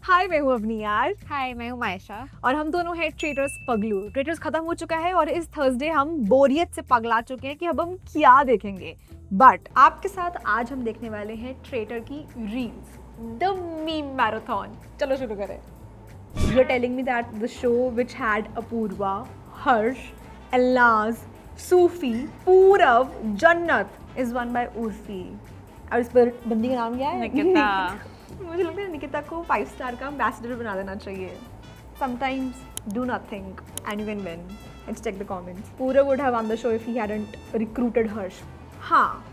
हाय, मैं हूँ अवनियार हाय, मैं हूँ मायशा। और हम दोनों हैं ट्रेटर्स पगलू। ट्रेटर्स खत्म हो चुका है और इस थर्सडे हम बोरियत से पगला चुके हैं कि अब हम क्या देखेंगे। बट आपके साथ आज हम देखने वाले हैं ट्रेटर की रील्स, द मीम मैराथन। चलो शुरू करें। You are telling me that the show which had Apoorva, Harsh, Elnaaz, Sufi, Purav, Jannat is one by Urfi. और इस पर बंदी का नाम क्या है? निकिता। मुझे लगता है निकिता को 5 स्टार का एम्बेसडर बना देना चाहिए। Sometimes do nothing and you can win. Let's check the comments. Pura would have won the show if he hadn't recruited Harsh. हाँ,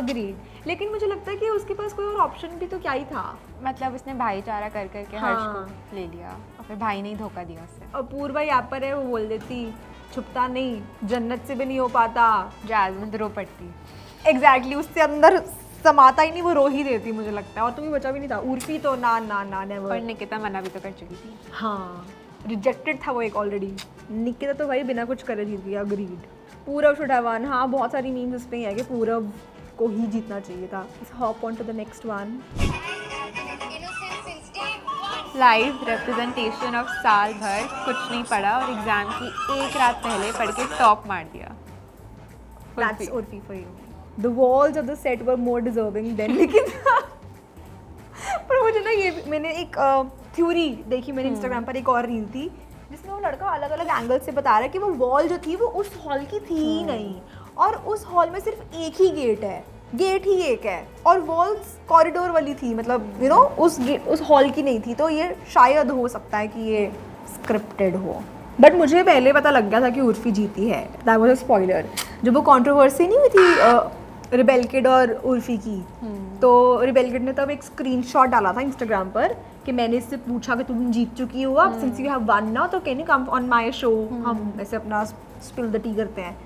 agreed. लेकिन मुझे लगता है कि उसके पास कोई और ऑप्शन भी तो क्या ही था। मतलब उसने भाईचारा कर करके हाँ। हर्ष को ले लिया और फिर भाई ने ही धोखा दिया उसे। अपूर्वा यहाँ पर है, वो बोल देती छुपता नहीं, जन्नत से भी नहीं हो पाता। जैस्मिन तो रो पड़ती। एग्जैक्टली उससे अंदर समाता ही नहीं, वो रो ही देती मुझे लगता है। और तुम्हें बचा भी नहीं था। उर्फी तो ना ना ना नेवर। और निकिता मना भी तो कर चुकी थी। हाँ, रिजेक्टेड था वो एक ऑलरेडी। निकिता तो भाई बिना कुछ करे जीत गया, agreed. Purav should have one. हाँ, बहुत सारी मीम्स इस पे ही है कि पूरव को ही जीतना चाहिए था। Hop on to the next one. Live representation of साल भर कुछ नहीं पढ़ा और एग्जाम की एक रात पहले पढ़ के टॉप मार दिया। That's Urfi for you. The walls of the set were more deserving than Nikita. पर मुझे ना ये मैंने एक थ्योरी देखी, मैंने इंस्टाग्राम पर एक और रील थी जिसमें वो लड़का अलग अलग एंगल से बता रहा है कि वो वॉल जो थी वो उस हॉल की थी ही नहीं, और उस हॉल में सिर्फ एक ही गेट है, गेट ही एक है, और वॉल्स कॉरिडोर वाली थी, मतलब यू नो उस हॉल की नहीं थी। तो ये शायद हो सकता है कि ये स्क्रिप्टेड हो। बट मुझे पहले पता लग गया था कि उर्फी जीती है। That was a spoiler. जब वो कंट्रोवर्सी नहीं हुई थी रिबेल किड और उर्फी की, तो रिबेल किड ने तब एक स्क्रीनशॉट डाला था इंस्टाग्राम पर कि मैंने इससे पूछा कि तुम जीत चुकी हो अब, since you have won now, तो can you come on my show, हम ऐसे अपना स्पिल द टी करते हैं।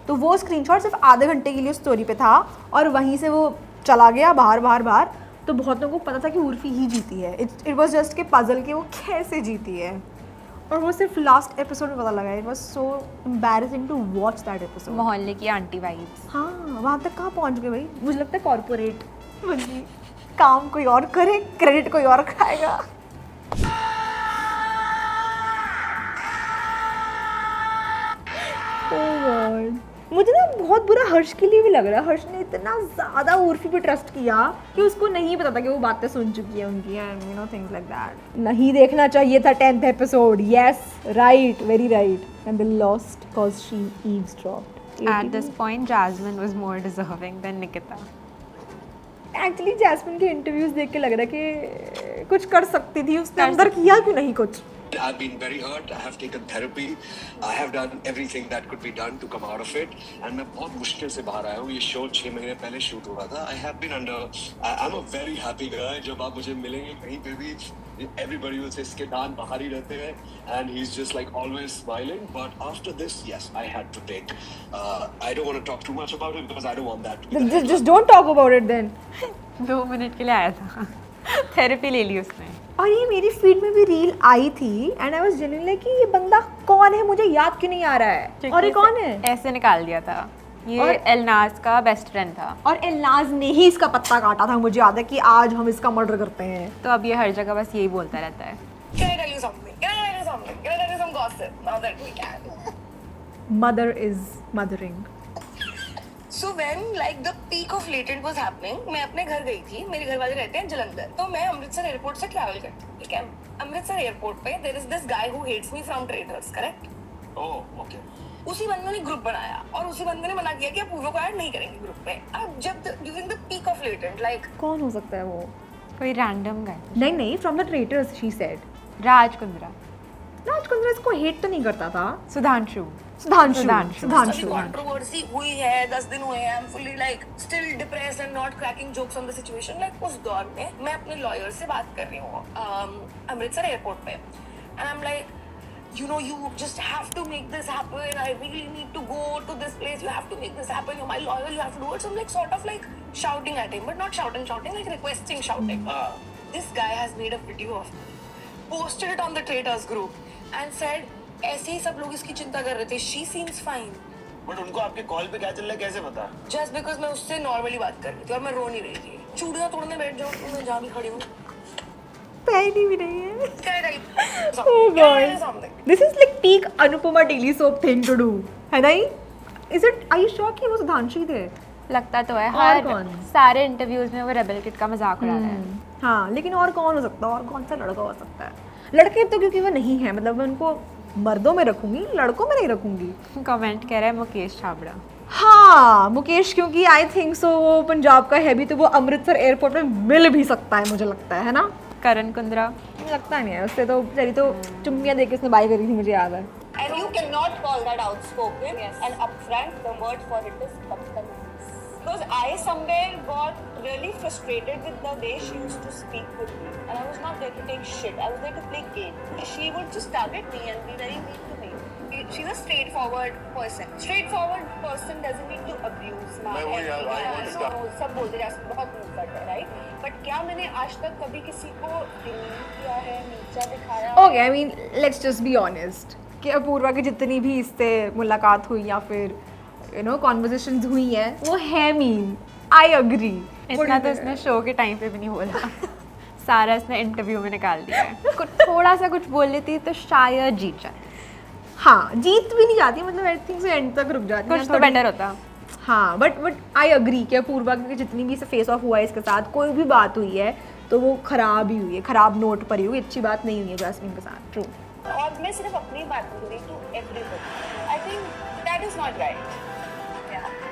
तो वो स्क्रीनशॉट सिर्फ आधे घंटे के लिए स्टोरी पे था और वहीं से वो चला गया बाहर। तो बहुत लोगों को पता था कि उर्फी ही जीती है। इट वाज जस्ट के पजल के वो कैसे जीती है, और वो सिर्फ लास्ट एपिसोड में पता लगा। It was so embarrassing to watch that episode. मोहल्ले की आंटी वाइब्स। हाँ, वहाँ तक कहाँ पहुँच गए भाई। मुझे लगता है कॉर्पोरेट बंदी, काम कोई और करे, क्रेडिट कोई और खाएगा। Oh God. मुझे ना बहुत बुरा हर्ष के लिए भी लग रहा है। हर्ष ने इतना ज़्यादा उर्फी पे ट्रस्ट किया कि उसको नहीं पता था कि वो बातें सुन चुकी है उनकी, and you know things like that. नहीं देखना चाहिए था 10th episode. Yes, right, very right. And they lost because she eavesdropped. At this point, Jasmine was more deserving than Nikita. Actually Jasmine के इंटरव्यूज देख के लग रहा है कि कुछ कर सकती थी, उसने अंदर किया क्यों नहीं कुछ। I've been very hurt. I have taken therapy. I have done everything that could be done to come out of it. And मैं बहुत मुश्किल से बाहर आया हूँ। ये शो 6 महीने पहले शूट हो रहा था. I have been under. I'm a very happy guy. जब आप मुझे मिलेंगे कहीं पे भी, everybody will say इसके दांत बाहर ही रहते हैं, and he's just like always smiling. But after this, yes, I had to take. I don't want to talk too much about it because I don't want that. To be Just don't talk about it then. 2 minute के लिए आया था। Therapy ले ली उसने। और ये मेरी feed में भी रील आई थी एंड आई वाज जेन्युइनली कि ये बंदा कौन है, मुझे याद क्यों नहीं आ रहा है, और ये कौन है। ऐसे निकाल दिया था। ये और एलनाज का बेस्ट फ्रेंड था। और एल्नाज ने ही इसका पत्ता काटा था, मुझे याद है कि आज हम इसका मर्डर करते हैं। तो अब ये हर जगह बस यही बोलता रहता है। Can I tell you something? Can I tell you something? Can I tell you some gossip? Now that we can. Mother is mothering. So when like the peak of latent was happening, मैं अपने घर गई थी। मेरे घर वाले रहते हैं जलंधर, तो मैं अमृतसर एयरपोर्ट से ट्रैवल करती हूँ, ठीक है। अमृतसर एयरपोर्ट पे there is this guy who hates me from Traders, correct? Oh, okay. उसी बंदे ने ग्रुप बनाया और उसी बंदे ने मना किया कि आप पूर्व को ऐड नहीं करेंगे ग्रुप पे। अब जब during the peak of Latent, like कौन हो सकता है वो? कोई रैंडम गाय। नहीं, from the Traitors she said. Raj Kundra. Raj Kundra इसको हेट तो नहीं करता था। सुधांशु। अभी कंट्रोवर्सी हुई है, 10 दिन हुए हैं, I am fully like still depressed and not cracking jokes on the situation. Like उस दौर में मैं अपने लॉयर से बात कर रही हूँ अमृतसर एयरपोर्ट पे, and I am like, you know, you just have to make this happen. I really need to go to this place. You have to make this happen. You're my lawyer. You have to do it. So I'm like sort of like shouting at him, but not shouting, like requesting shouting. This guy has made a video of me, posted it on the traders group, and said, ऐसे ही सब लोग इसकी चिंता कर रहे थे. She seems fine. But उनको आपके कॉल पे क्या चल रहा है कैसे पता? Just because मैं उससे नॉर्मली बात कर रही थी और मैं रो नहीं रही थी. चूड़ियां तोड़ने बैठ जाऊँ तो मैं जहाँ भी खड़ी हूँ. पहनी भी नहीं है। Correct. Oh God. Something. This is like peak Anupama daily soap thing to do, है ना ही? Is it? Are you sure कि वो सुधांशु थे? लगता तो है, और हर कौन? सारे इंटरव्यूज में वो रेबल किड का मजाक उड़ा रहा है। हाँ, लेकिन और कौन हो सकता है? और कौन सा लड़का हो सकता है? लड़के तो क्योंकि वो नहीं है, मतलब मैं उनको मर्दों में रखूंगी, लड़कों में नहीं रखूंगी। कमेंट कह रहा है मुकेश छाबड़ा। हाँ, मुकेश, क्योंकि आई थिंक सो वो पंजाब का है भी, तो वो अमृतसर एयरपोर्ट में मिल भी सकता है, मुझे लगता है ना? करण कुंद्रा। मुझे लगता नहीं है, उससे तो बेचारी तो चुम्मियाँ देके उसने बाय करी थी, मुझे याद है। And you cannot call that outspoken and upfront. The word for it is baptized. Because I somewhere got really frustrated with the way she used to speak with me, and I was not there to take shit. I was there to play game. She would just target me and be very mean to me. She's a straightforward person. Straightforward person doesn't need to abuse. सब बोलते हैं बहुत मुफ्त है, right? But क्या मैंने आज तक कभी किसी को demean किया है, नीचा दिखाया है? Okay, I mean let's just be honest कि अपूर्वा की जितनी भी इससे मुलाकात हुई या फिर यू नो कॉन्वर्सेशंस हुई हैं, वो है मीन। I agree. इतना तो इसने शो के टाइम पे भी नहीं बोला। सारा इसने इंटरव्यू में निकाल दिया है। कुछ थोड़ा सा कुछ बोल लेती तो शायद जीत जाए। हाँ, जीत भी नहीं जाती, मतलब आई थिंक से एंड तक रुक जाती है कुछ तो बेटर होता। हाँ, बट आई अग्री कि अपूर्वा की जितनी भी फेस ऑफ हुआ है इसके साथ, कोई भी बात हुई है तो वो खराब ही हुई है, खराब नोट पर ही हुई, अच्छी बात नहीं हुई है जैस्मिन के साथ। ट्रू। और मैं सिर्फ अपनी बात बोल रही to everybody. I think that is not right,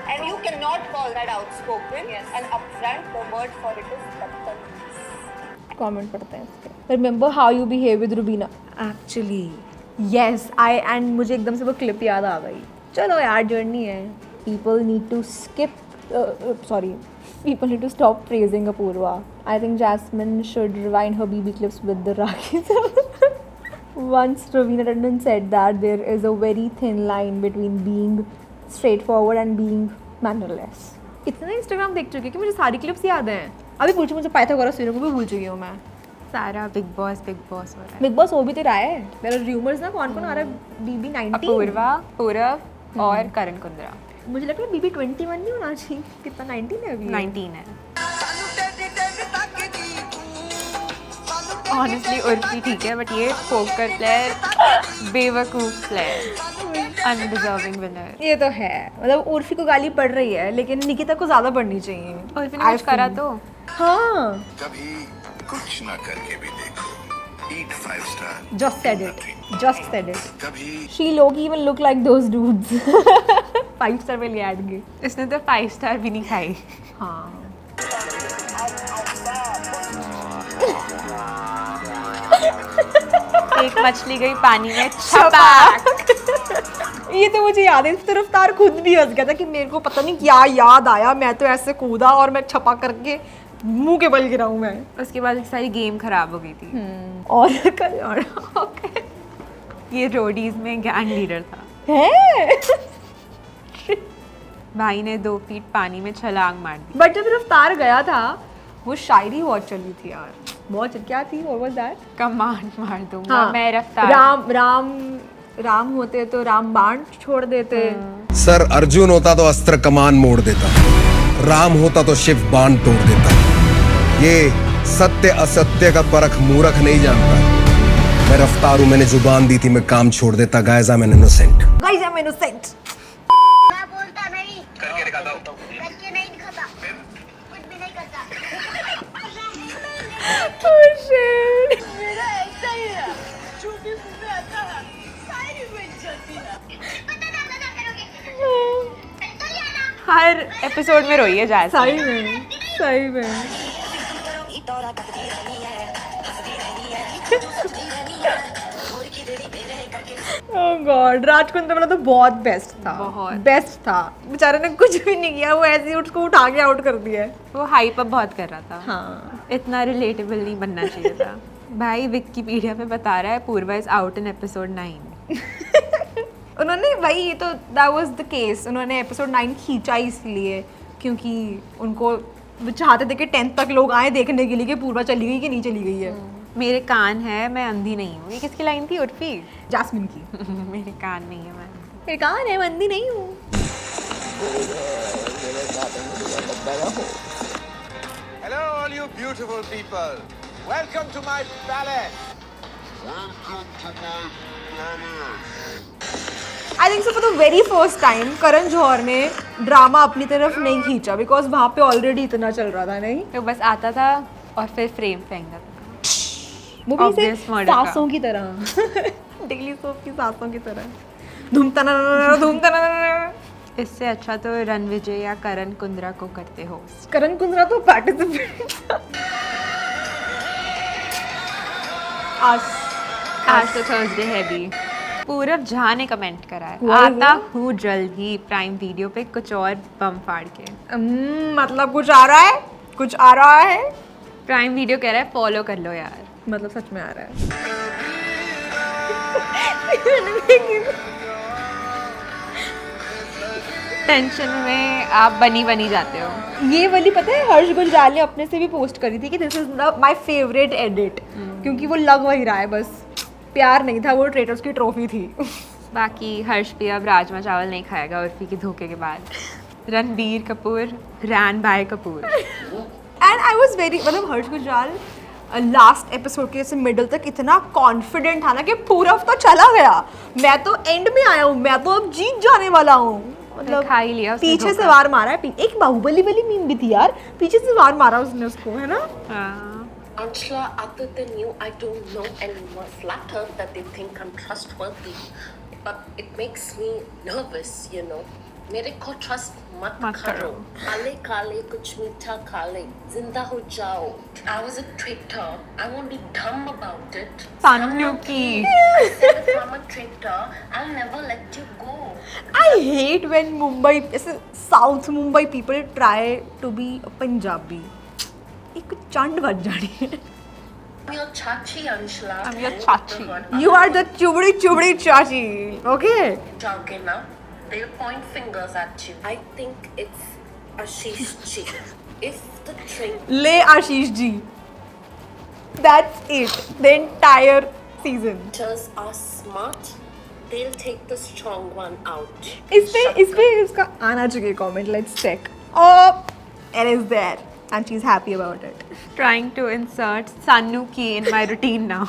and you can not call that outspoken and upfront. The word for it is बदतमीज। कमेंट पढ़ते हैं इसके। Remember how you behave with Rubina. Actually yes, I and मुझे एकदम से वो clip याद आ गई। चलो यार, जर्नी है। People need to skip, sorry, people need to stop praising Apurva. I think Jasmine should rewind her BB clips with the Rakhi. Once Raveena Tandon said that there is a very thin line between being straightforward and being mannerless. इतना Instagram देख चुकी है कि मुझे सारी clips याद हैं। अभी पूछो मुझे पाइथागोरस थ्योरम को भी भूल चुकी हूँ मैं। सारा बिग बॉस हो रहा है। बिग बॉस हो भी तो रहा है। There are rumors ना, कौन कौन आ रहा है? BB 19, अपूर्वा, पूरव और करण कुंद्रा। मुझे लगता है BB 21 नहीं होना चाहिए। कितना 19 है अभी? 19 है। ऑनेस्टली उर्फी ठीक है, बट ये पोकर प्लेयर, बेवकूफ प्लेयर, अनडिजर्विंग विनर। ये तो है, मतलब उर्फी को गाली पड़ रही है, लेकिन निकिता को ज्यादा पढ़नी चाहिए। उर्फी ने कुछ करा तो? हाँ, कभी कुछ ना करके भी देखो। Eat 5 star. just said it, just said it. कभी She low-key even look like those dudes. 5 star वाली ऐड की। इसने तो 5 स्टार भी नहीं खाई। हाँ। एक मछली गई पानी में, छपाक। ये तो मुझे याद है, इस तरफ तार खुद भी हंस गया था कि मेरे को पता नहीं क्या याद आया, मैं तो ऐसे कूदा और मैं छपा करके मुंह के बल गिरा हूँ मैं। उसके बाद सारी गेम खराब हो गई थी। और कल और ये रोडीज में गैंग लीडर था। है। भाई ने 2 फीट पानी में छलांग मार दी। बट जब रफ्तार गया था, वो शायरी बहुत चली थी यार, बहुत क्या थी? What was that? कमान मार दूंगा हाँ, मैं रफ्तार। राम होते तो राम बाण छोड़ देते। सर अर्जुन होता तो अस्त्र कमान मोड़ देता, राम होता तो शिव बाण तोड़ देता। ये सत्य असत्य का परख मूर्ख नहीं जानता। मैं रफ्तार हूं, मैंने जुबान दी थी, मैं काम छोड़ देता। Guys I am innocent. Guys I am innocent. मैं बोलता नहीं, करके दिखाता हूं, करके नहीं दिखाता, कुछ भी नहीं करता। Oh shit. मेरा ऐसा ही है, जो भी मुंह में आता है सारी बन जाती है। पता ना करोगे तो या ना। हर एपिसोड में रोई है सही जैसे। में, सही में। Oh God, राजकुंद्रा वाला तो बहुत बेस्ट था, बहुत। बेस्ट था। बेचारे ने कुछ भी नहीं किया, वो ऐसे ही उसको उठा के आउट कर दिया। वो हाइप अप बहुत कर रहा था। हाँ। इतना रिलेटेबल नहीं बनना चाहिए था। भाई विकिपीडिया पे बता रहा है पूर्वा इज आउट इन एपिसोड 9। उन्होंने वही, ये तो दैट वाज द केस, उन्होंने एपिसोड 9 खींचा इसलिए क्योंकि उनको वो चाहते थे कि 10th तक लोग आए देखने के लिए कि पूर्वा चली गई कि नहीं चली गई है। मेरे कान है, मैं अंधी नहीं हूँ। ये किसकी लाइन थी? उर्फी। जास्मिन की। मेरे कान नहीं है, मैं मेरे कान है, मैं अंधी नहीं हूँ। Hello all you beautiful people. Welcome to my palace. I think so for the very first time Karan Johar ने ड्रामा अपनी तरफ नहीं खींचा बिकॉज वहाँ पे ऑलरेडी इतना चल रहा था नहीं तो बस आता था और फिर फ्रेम फेंक देता था। वो भी Obvious ऐसे murder का। सासों की तरह डेली सोप की सासों की तरह धूम इससे अच्छा तो रणविजय या करण कुंद्रा को करते हो। करण कुंद्रा तो पार्टिसिपेंट आज तो थर्सडे है भी। पूरब झा ने कमेंट करा है, हुआ आता हुआ? हूँ जल्द ही प्राइम वीडियो पे कुछ और बम फाड़ के। मतलब कुछ आ रहा है कुछ आ रहा है प्राइम वीडियो कह रहा है फॉलो कर लो यार। मतलब सच में आ रहा है टेंशन में आप बनी बनी जाते हो। ये वाली पता है हर्ष गुजराल ने अपने से भी पोस्ट करी थी कि this is my favourite edit क्योंकि वो लग वही रहा है बस प्यार नहीं था वो ट्रेटर्स की ट्रॉफी थी बाकी हर्ष भी अब राजमा चावल नहीं खाएगा उर्फी के धोखे के बाद। Ranbir Kapoor ran by Kapoor. And I was very मतलब हर्ष गुजराल लास्ट एपिसोड के जैसे मिडल तक इतना कॉन्फिडेंट था ना कि पूरा तो चला गया मैं तो एंड में आया हूँ मैं तो अब जीत जाने वाला हूँ मतलब खा ही लिया उसने पीछे से धोखा। वार मारा है एक बाहुबली वाली मीम भी थी यार पीछे से वार मारा उसने उसको है ना हाँ। Anshla, other than you, I don't know anyone flattered that they think I'm trustworthy. But it makes me nervous, you know. मेरे को trust मत करो. काले काले कुछ मीठा खा ले. जिंदा हो जाओ. I was a traitor. I won't be dumb about it. सान्नू की। I said if I'm a traitor, I'll never let you go. I hate when Mumbai ऐसे South Mumbai people try to be a Punjabi एक चंड बज जानी है I'm your chachi, Anshla. I'm your chachi. You are the chubdi chubdi chachi okay जाओगे ना? They'll point fingers at you. I think it's Ashish ji. If the train ले Ashish ji that's it the entire season Traitors are smart. They'll take the strong one out. इस पे इसका आना चाहिए comment let's check oh it is there and she's happy about it Trying to insert Sannu ki in my routine now.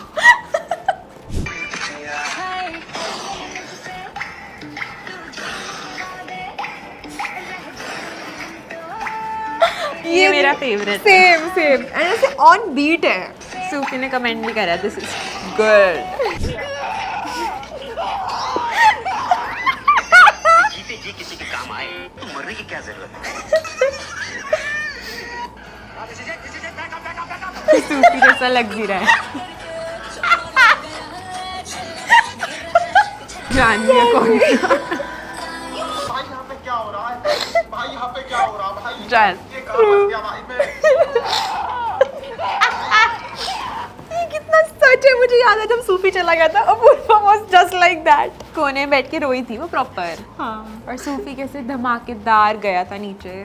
ये मेरा favourite. Same same and ऐसे on beat है सूफी ने कमेंट भी करा दिस इज गुड। जीते जी किसी के काम आए तो मरने की क्या जरूरत है। सूफी जैसा लग भी रहा है। जानिए कौन भाई यहाँ पे क्या हो रहा है भाई यहाँ पे क्या हो रहा है भाई जान ये कहाँ फंस गया भाई मैं ये कितना सच है मुझे याद है जब सूफी चला गया था Apurva was just like that कोने में बैठ के रोई थी वो प्रॉपर। हाँ और सूफी कैसे धमाकेदार गया था नीचे।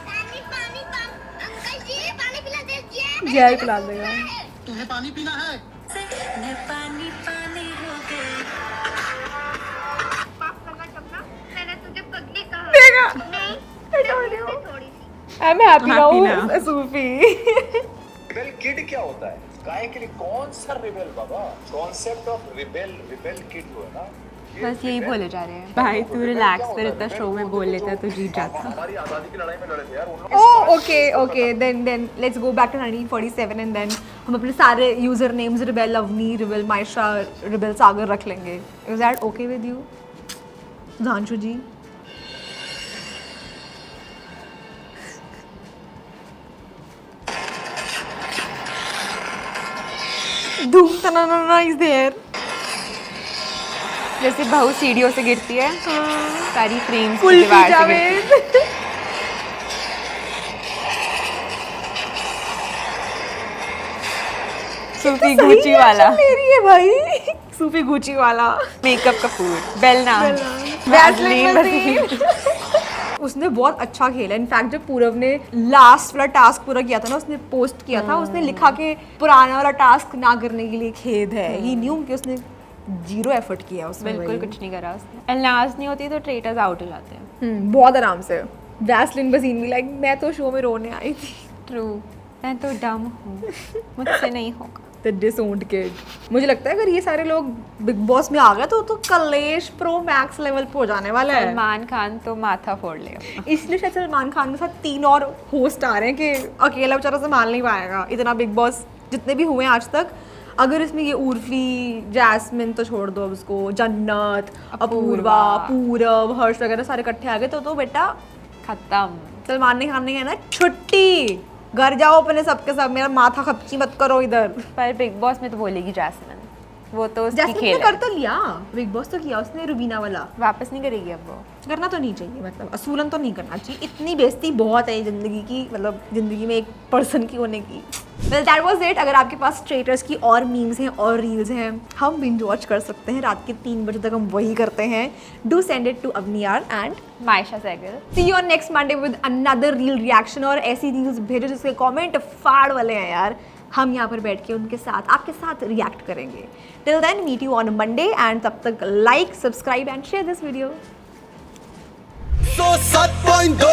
पानी पानी पानी पानी अंकल जी पानी पिला दीजिए जहर पिला देगा तुम्हें पानी पीना है पानी पानी हो गए. माफ करना चंपा मैंने तुझे पगली कहा देगा नहीं I told you. थोड़ी सी I am happy Happy now now. Sufi rebel kid क्या होता है गाय के लिए कौन सा रिबेल बाबा कॉन्सेप्ट ऑफ रिबेल किड जो है ना बस यही बोले जा रहे हैं भाई तू रिलैक्स कर इतना शो में बोल लेता तो जीत जाता। हमारी आजादी की लड़ाई में लड़े थे यार उन लोग Oh, okay. Then let's go back to 1947 and then हम अपने सारे user names rebel Avni rebel Maisha rebel Sagar रख लेंगे. Is that okay with you? धांशु जी. धूम तनाना is there. जैसे बहू सीढ़ियों से गिरती है सारी फ्रेम्स कुल्फी दीवार से गिरती है। जावेद. सूफी गुची वाला मेरी है भाई. सूफी गुची वाला. मेकअप कपूर बेलना वैसलीन मशीन. उसने बहुत अच्छा खेला इनफैक्ट जब पूरव ने लास्ट वाला टास्क पूरा किया था ना उसने पोस्ट किया था उसने लिखा कि पुराना वाला टास्क ना करने के लिए खेद है ही न्यू कि उसने जीरो एफर्ट किया उसमें बिल्कुल भाई। कुछ नहीं करा उसने। एलनाज नहीं होती तो ट्रेटर्स आउट हो जाते हैं। बहुत आराम से। वैसलिन बसीन भी लाइक मैं तो शो में रोने आई थी। ट्रू, मैं तो डम हूँ, मुझसे नहीं होगा। The disowned kid. मुझे लगता है अगर ये सारे लोग बिग बॉस में आ गए तो कलेश प्रो मैक्स लेवल पे हो जाने वाला है। सलमान खान तो माथा फोड़ लेगा। इसलिए शायद सलमान खान के साथ 3 और होस्ट आ रहे हैं कि अकेला बेचारा संभाल नहीं पाएगा इतना बिग बॉस जितने भी हुए हैं आज तक। अगर इसमें ये उर्फी, जैस्मिन तो छोड़ दो अब उसको, जन्नत, अपूर्वा, पूरब, हर्ष वगैरह सारे इकट्ठे आ गए तो बेटा खत्म। सलमान खान ने कहना छुट्टी, घर जाओ अपने सबके सब, मेरा माथा खपची मत करो इधर। पर बिग बॉस में तो बोलेगी जैस्मिन, वो तो उसकी जैस्मिन खेल ने है। कर तो लिया, बिग बॉस तो किया उसने रुबीना वाला। वापस नहीं करेगी अब वो। करना तो नहीं चाहिए, मतलब असूलन तो नहीं करना चाहिए। इतनी बेइज्जती बहुत है ज़िंदगी की, मतलब ज़िंदगी में एक पर्सन की होने की। Well that was it. अगर आपके पास ट्रेटर्स की और मीम्स हैं और रील्स हैं, हम बिंज वॉच कर सकते हैं रात के 3 बजे तक, हम वही करते हैं। Do send it to Avniyar and Maisha Sehgal. See you on next Monday with another reel reaction. और ऐसी रील्स भेजो जिसके कमेंट फाड़ वाले हैं यार, हम यहाँ पर बैठ के उनके साथ आपके साथ रिएक्ट करेंगे। Till then meet you on Monday and तब तक like, subscribe and share this video. So 7.2